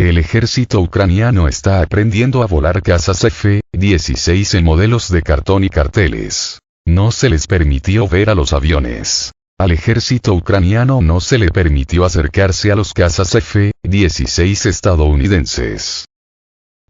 El ejército ucraniano está aprendiendo a volar cazas F-16 en modelos de cartón y carteles. No se les permitió ver a los aviones. Al ejército ucraniano no se le permitió acercarse a los cazas F-16 estadounidenses.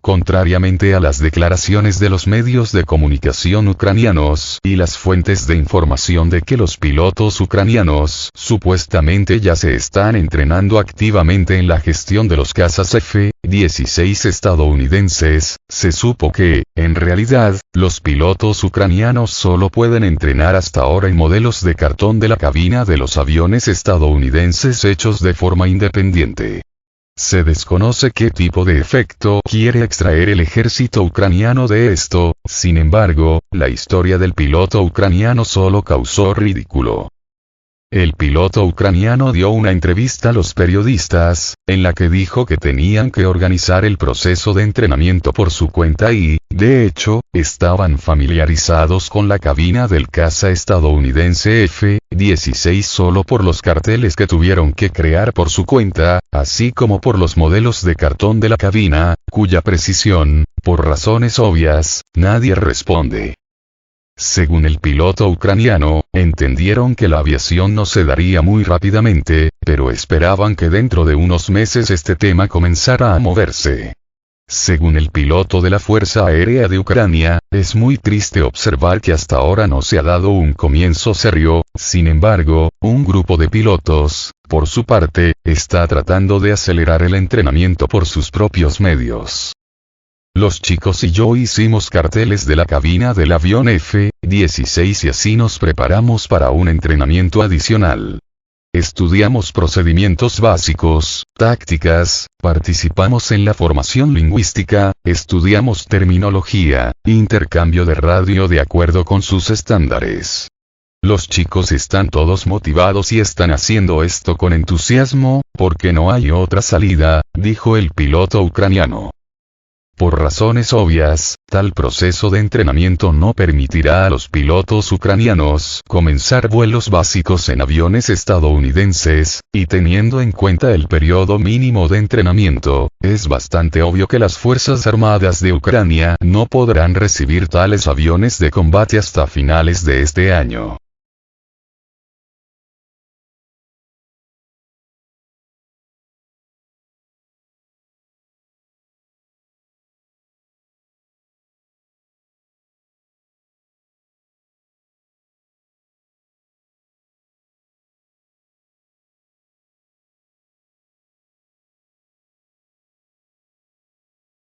Contrariamente a las declaraciones de los medios de comunicación ucranianos y las fuentes de información de que los pilotos ucranianos supuestamente ya se están entrenando activamente en la gestión de los cazas F-16 estadounidenses, se supo que, en realidad, los pilotos ucranianos solo pueden entrenar hasta ahora en modelos de cartón de la cabina de los aviones estadounidenses hechos de forma independiente. Se desconoce qué tipo de efecto quiere extraer el ejército ucraniano de esto, sin embargo, la historia del piloto ucraniano solo causó ridículo. El piloto ucraniano dio una entrevista a los periodistas, en la que dijo que tenían que organizar el proceso de entrenamiento por su cuenta y, de hecho, estaban familiarizados con la cabina del caza estadounidense F-16 solo por los carteles que tuvieron que crear por su cuenta, así como por los modelos de cartón de la cabina, cuya precisión, por razones obvias, nadie responde. Según el piloto ucraniano, entendieron que la aviación no se daría muy rápidamente, pero esperaban que dentro de unos meses este tema comenzara a moverse. Según el piloto de la Fuerza Aérea de Ucrania, es muy triste observar que hasta ahora no se ha dado un comienzo serio, sin embargo, un grupo de pilotos, por su parte, está tratando de acelerar el entrenamiento por sus propios medios. Los chicos y yo hicimos carteles de la cabina del avión F-16 y así nos preparamos para un entrenamiento adicional. Estudiamos procedimientos básicos, tácticas, participamos en la formación lingüística, estudiamos terminología, intercambio de radio de acuerdo con sus estándares. Los chicos están todos motivados y están haciendo esto con entusiasmo, porque no hay otra salida, dijo el piloto ucraniano. Por razones obvias, tal proceso de entrenamiento no permitirá a los pilotos ucranianos comenzar vuelos básicos en aviones estadounidenses, y teniendo en cuenta el periodo mínimo de entrenamiento, es bastante obvio que las Fuerzas Armadas de Ucrania no podrán recibir tales aviones de combate hasta finales de este año.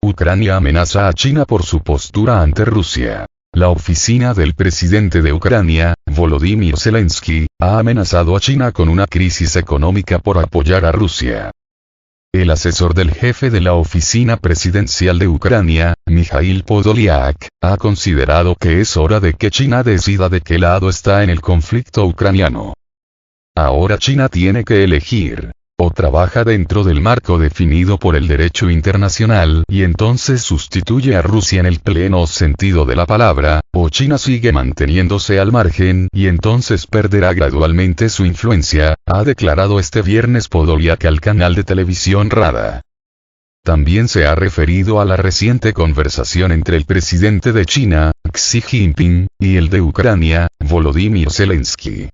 Ucrania amenaza a China por su postura ante Rusia. La oficina del presidente de Ucrania, Volodymyr Zelensky, ha amenazado a China con una crisis económica por apoyar a Rusia. El asesor del jefe de la oficina presidencial de Ucrania, Mikhail Podolyak, ha considerado que es hora de que China decida de qué lado está en el conflicto ucraniano. Ahora China tiene que elegir. O trabaja dentro del marco definido por el derecho internacional y entonces sustituye a Rusia en el pleno sentido de la palabra, o China sigue manteniéndose al margen y entonces perderá gradualmente su influencia, ha declarado este viernes Podolyak al canal de televisión Rada. También se ha referido a la reciente conversación entre el presidente de China, Xi Jinping, y el de Ucrania, Volodymyr Zelensky.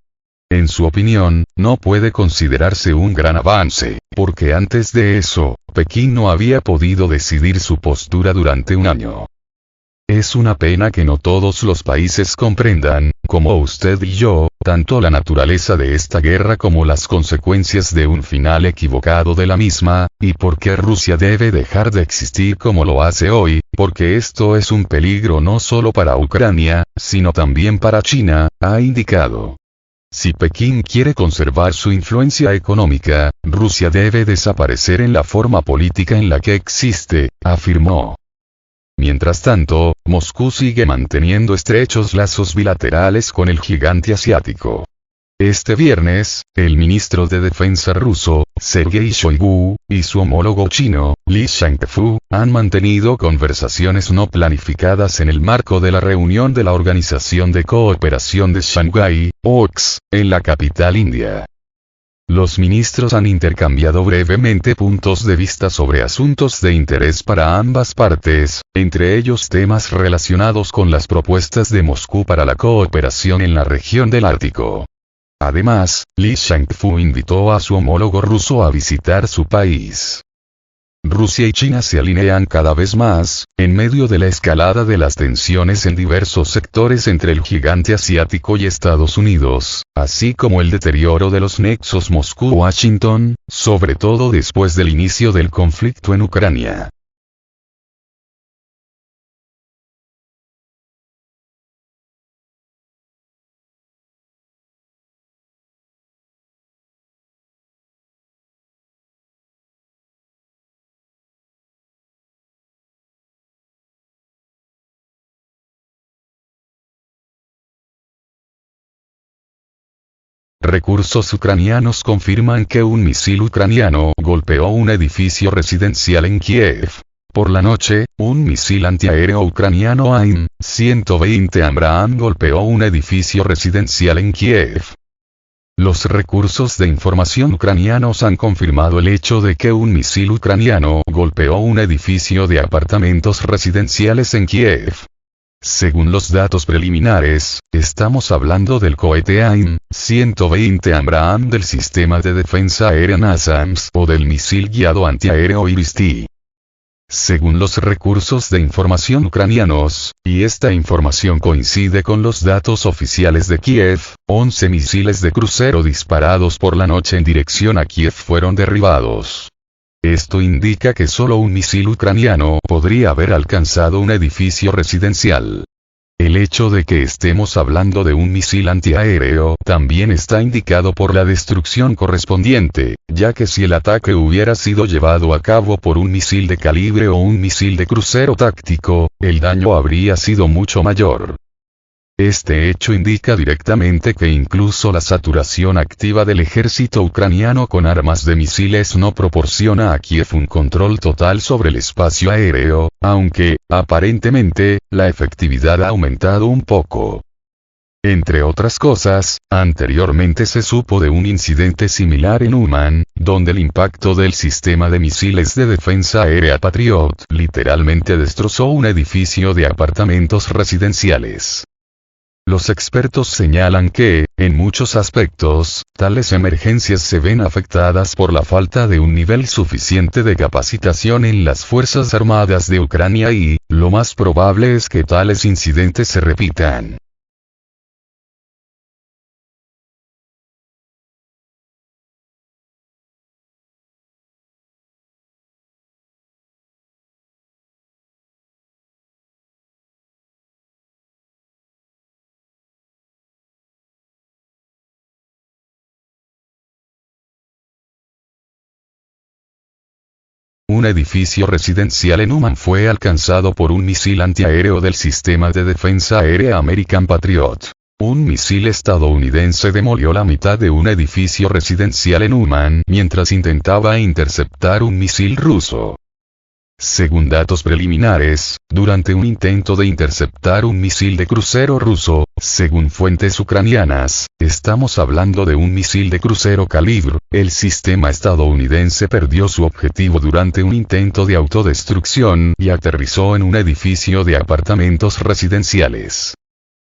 En su opinión, no puede considerarse un gran avance, porque antes de eso, Pekín no había podido decidir su postura durante un año. Es una pena que no todos los países comprendan, como usted y yo, tanto la naturaleza de esta guerra como las consecuencias de un final equivocado de la misma, y por qué Rusia debe dejar de existir como lo hace hoy, porque esto es un peligro no solo para Ucrania, sino también para China, ha indicado. Si Pekín quiere conservar su influencia económica, Rusia debe desaparecer en la forma política en la que existe, afirmó. Mientras tanto, Moscú sigue manteniendo estrechos lazos bilaterales con el gigante asiático. Este viernes, el ministro de Defensa ruso, Sergei Shoigu, y su homólogo chino, Li Shangfu, han mantenido conversaciones no planificadas en el marco de la reunión de la Organización de Cooperación de Shanghái, OCS, en la capital india. Los ministros han intercambiado brevemente puntos de vista sobre asuntos de interés para ambas partes, entre ellos temas relacionados con las propuestas de Moscú para la cooperación en la región del Ártico. Además, Li Shangfu invitó a su homólogo ruso a visitar su país. Rusia y China se alinean cada vez más, en medio de la escalada de las tensiones en diversos sectores entre el gigante asiático y Estados Unidos, así como el deterioro de los nexos Moscú-Washington, sobre todo después del inicio del conflicto en Ucrania. Recursos ucranianos confirman que un misil ucraniano golpeó un edificio residencial en Kiev. Por la noche, un misil antiaéreo ucraniano AIM-120 Abraham golpeó un edificio residencial en Kiev. Los recursos de información ucranianos han confirmado el hecho de que un misil ucraniano golpeó un edificio de apartamentos residenciales en Kiev. Según los datos preliminares, estamos hablando del cohete AIM-120 Abraham del sistema de defensa aérea NASAMS o del misil guiado antiaéreo Iris-T. Según los recursos de información ucranianos, y esta información coincide con los datos oficiales de Kiev, 11 misiles de crucero disparados por la noche en dirección a Kiev fueron derribados. Esto indica que solo un misil ucraniano podría haber alcanzado un edificio residencial. El hecho de que estemos hablando de un misil antiaéreo también está indicado por la destrucción correspondiente, ya que si el ataque hubiera sido llevado a cabo por un misil de calibre o un misil de crucero táctico, el daño habría sido mucho mayor. Este hecho indica directamente que incluso la saturación activa del ejército ucraniano con armas de misiles no proporciona a Kiev un control total sobre el espacio aéreo, aunque, aparentemente, la efectividad ha aumentado un poco. Entre otras cosas, anteriormente se supo de un incidente similar en Uman, donde el impacto del sistema de misiles de defensa aérea Patriot literalmente destrozó un edificio de apartamentos residenciales. Los expertos señalan que, en muchos aspectos, tales emergencias se ven afectadas por la falta de un nivel suficiente de capacitación en las Fuerzas Armadas de Ucrania y, lo más probable es que tales incidentes se repitan. Un edificio residencial en Uman fue alcanzado por un misil antiaéreo del sistema de defensa aérea American Patriot. Un misil estadounidense demolió la mitad de un edificio residencial en Uman mientras intentaba interceptar un misil ruso. Según datos preliminares, durante un intento de interceptar un misil de crucero ruso, según fuentes ucranianas, estamos hablando de un misil de crucero Kalibr, el sistema estadounidense perdió su objetivo durante un intento de autodestrucción y aterrizó en un edificio de apartamentos residenciales.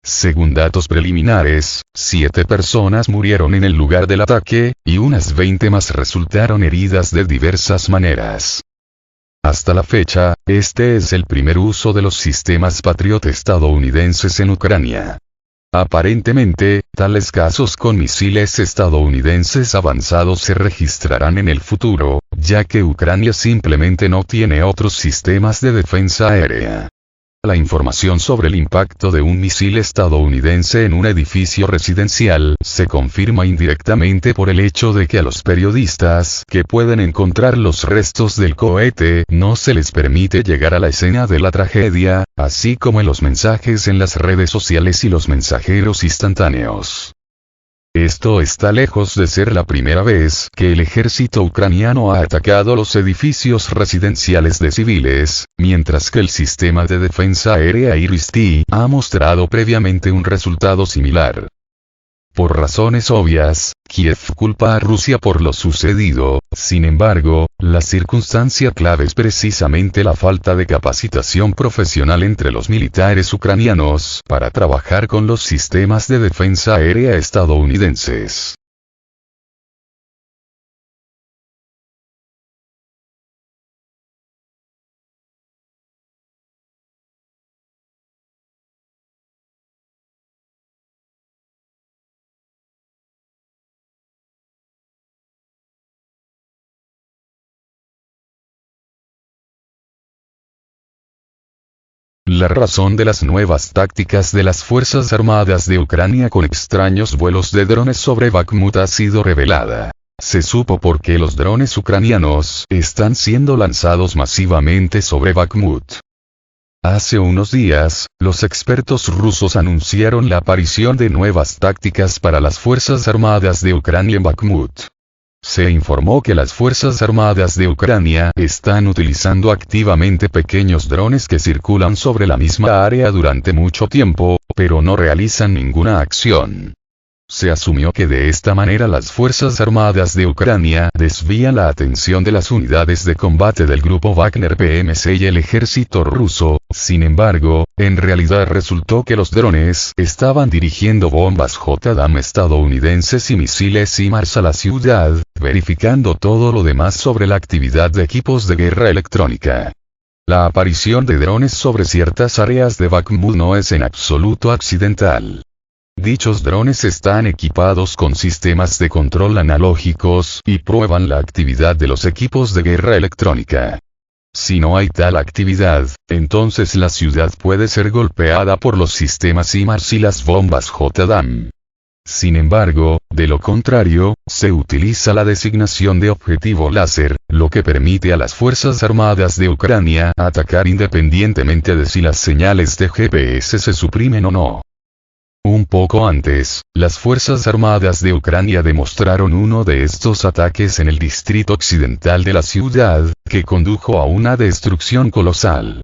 Según datos preliminares, 7 personas murieron en el lugar del ataque, y unas 20 más resultaron heridas de diversas maneras. Hasta la fecha, este es el primer uso de los sistemas Patriot estadounidenses en Ucrania. Aparentemente, tales casos con misiles estadounidenses avanzados se registrarán en el futuro, ya que Ucrania simplemente no tiene otros sistemas de defensa aérea. La información sobre el impacto de un misil estadounidense en un edificio residencial se confirma indirectamente por el hecho de que a los periodistas que pueden encontrar los restos del cohete no se les permite llegar a la escena de la tragedia, así como en los mensajes en las redes sociales y los mensajeros instantáneos. Esto está lejos de ser la primera vez que el ejército ucraniano ha atacado los edificios residenciales de civiles, mientras que el sistema de defensa aérea Iris-T ha mostrado previamente un resultado similar. Por razones obvias, Kiev culpa a Rusia por lo sucedido. Sin embargo, la circunstancia clave es precisamente la falta de capacitación profesional entre los militares ucranianos para trabajar con los sistemas de defensa aérea estadounidenses. La razón de las nuevas tácticas de las Fuerzas Armadas de Ucrania con extraños vuelos de drones sobre Bakhmut ha sido revelada. Se supo por qué los drones ucranianos están siendo lanzados masivamente sobre Bakhmut. Hace unos días, los expertos rusos anunciaron la aparición de nuevas tácticas para las Fuerzas Armadas de Ucrania en Bakhmut. Se informó que las Fuerzas Armadas de Ucrania están utilizando activamente pequeños drones que circulan sobre la misma área durante mucho tiempo, pero no realizan ninguna acción. Se asumió que de esta manera las Fuerzas Armadas de Ucrania desvían la atención de las unidades de combate del grupo Wagner PMC y el ejército ruso. Sin embargo, en realidad resultó que los drones estaban dirigiendo bombas JDAM estadounidenses y misiles HIMARS a la ciudad, verificando todo lo demás sobre la actividad de equipos de guerra electrónica. La aparición de drones sobre ciertas áreas de Bakhmut no es en absoluto accidental. Dichos drones están equipados con sistemas de control analógicos y prueban la actividad de los equipos de guerra electrónica. Si no hay tal actividad, entonces la ciudad puede ser golpeada por los sistemas HIMARS y las bombas JDAM. Sin embargo, de lo contrario, se utiliza la designación de objetivo láser, lo que permite a las Fuerzas Armadas de Ucrania atacar independientemente de si las señales de GPS se suprimen o no. Un poco antes, las Fuerzas Armadas de Ucrania demostraron uno de estos ataques en el distrito occidental de la ciudad, que condujo a una destrucción colosal.